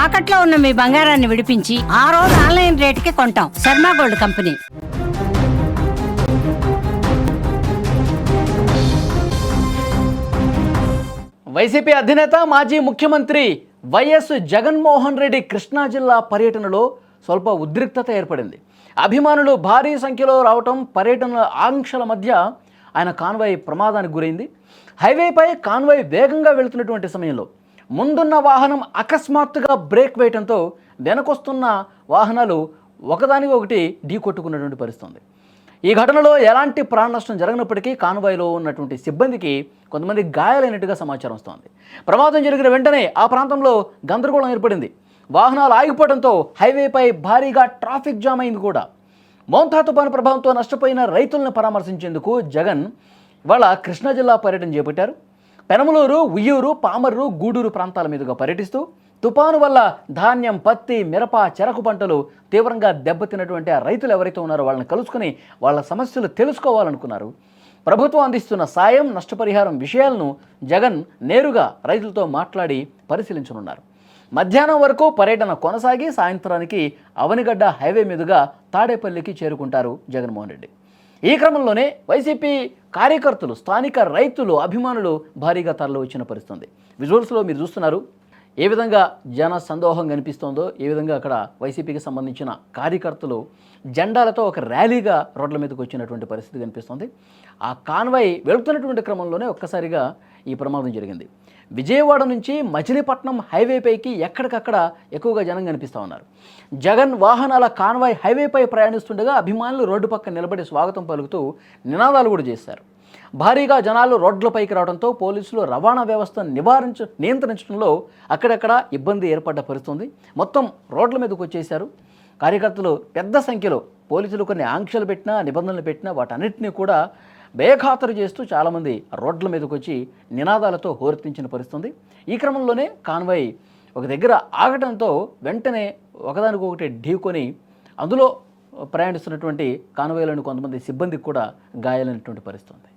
తాకట్లో ఉన్న మీ బంగారాన్ని విడిపించి ఆ రోజు ఆన్లైన్ రేటుకి కొంటాం. Sharma gold company. వైసీపీ అధినేత మాజీ ముఖ్యమంత్రి వైఎస్ జగన్మోహన్ రెడ్డి కృష్ణా జిల్లా పర్యటనలో స్వల్ప ఉద్రిక్తత ఏర్పడింది. అభిమానులు భారీ సంఖ్యలో రావటం, పర్యటనల ఆంక్షల మధ్య ఆయన కాన్వాయ్ ప్రమాదానికి గురైంది. హైవేపై కాన్వాయ్ వేగంగా వెళుతున్నటువంటి సమయంలో ముందున్న వాహనం అకస్మాత్తుగా బ్రేక్ వేయడంతో వెనకొస్తున్న వాహనాలు ఒకదానికి ఒకటి ఢీ కొట్టుకున్నటువంటి పరిస్థితి. ఈ ఘటనలో ఎలాంటి ప్రాణ నష్టం జరగనప్పటికీ కాన్వాయ్లో ఉన్నటువంటి సిబ్బందికి కొంతమంది గాయాలైనట్టుగా సమాచారం వస్తోంది. ప్రమాదం జరిగిన వెంటనే ఆ ప్రాంతంలో గందరగోళం ఏర్పడింది. వాహనాలు ఆగిపోవడంతో హైవేపై భారీగా ట్రాఫిక్ జామ్ అయింది కూడా. మోంతా తుఫాను ప్రభావంతో నష్టపోయిన రైతులను పరామర్శించేందుకు జగన్ ఇవాళ కృష్ణా జిల్లా పర్యటన చేపట్టారు. పెనమలూరు, ఉయ్యూరు, పామర్రు, గూడూరు ప్రాంతాల మీదుగా పర్యటిస్తూ తుపాను వల్ల ధాన్యం, పత్తి, మిరప, చెరకు పంటలు తీవ్రంగా దెబ్బతిన్నటువంటి ఆ రైతులు ఎవరైతే ఉన్నారో వాళ్ళని కలుసుకుని వాళ్ళ సమస్యలు తెలుసుకోవాలనుకున్నారు. ప్రభుత్వం అందిస్తున్న సాయం, నష్టపరిహారం విషయాలను జగన్ నేరుగా రైతులతో మాట్లాడి పరిశీలించనున్నారు. మధ్యాహ్నం వరకు పర్యటన కొనసాగి సాయంత్రానికి అవనిగడ్డ హైవే మీదుగా తాడేపల్లికి చేరుకుంటారు జగన్మోహన్ రెడ్డి. ఈ క్రమంలోనే వైసీపీ కార్యకర్తలు, స్థానిక రైతులు, అభిమానులు భారీగా తరలి వచ్చిన పరిస్థితుంది. విజువల్స్లో మీరు చూస్తున్నారు ఏ విధంగా జన సందోహం కనిపిస్తోందో, ఏ విధంగా అక్కడ వైసీపీకి సంబంధించిన కార్యకర్తలు జెండాలతో ఒక ర్యాలీగా రోడ్ల మీదకి వచ్చినటువంటి పరిస్థితి కనిపిస్తుంది. ఆ కాన్వాయ్ వెళుతున్నటువంటి క్రమంలోనే ఒక్కసారిగా ఈ ప్రమాదం జరిగింది. విజయవాడ నుంచి మచిలీపట్నం హైవేపైకి ఎక్కడికక్కడ ఎక్కువగా జనం కనిపిస్తూ ఉన్నారు. జగన్ వాహనాల కాన్వాయ్ హైవేపై ప్రయాణిస్తుండగా అభిమానులు రోడ్డు పక్కన నిలబడి స్వాగతం పలుకుతూ నినాదాలు కూడా చేశారు. భారీగా జనాలు రోడ్లపైకి రావడంతో పోలీసులు రవాణా వ్యవస్థ నియంత్రించడంలో అక్కడక్కడ ఇబ్బంది ఏర్పడ్డ పరిస్థితుంది. మొత్తం రోడ్ల మీదకి వచ్చేశారు కార్యకర్తలు. పెద్ద సంఖ్యలో పోలీసులు కొన్ని ఆంక్షలు పెట్టినా, నిబంధనలు పెట్టినా వాటన్నిటినీ కూడా బేఖాతరు చేస్తూ చాలామంది రోడ్ల మీదకి వచ్చి నినాదాలతో హోరెత్తించిన పరిస్థితుంది. ఈ క్రమంలోనే కాన్వాయ్ ఒక దగ్గర ఆగటంతో వెంటనే ఒకదానికొకటి ఢీకొని అందులో ప్రయాణిస్తున్నటువంటి కాన్వాయ్లోని కొంతమంది సిబ్బందికి కూడా గాయాలైనటువంటి పరిస్థితుంది.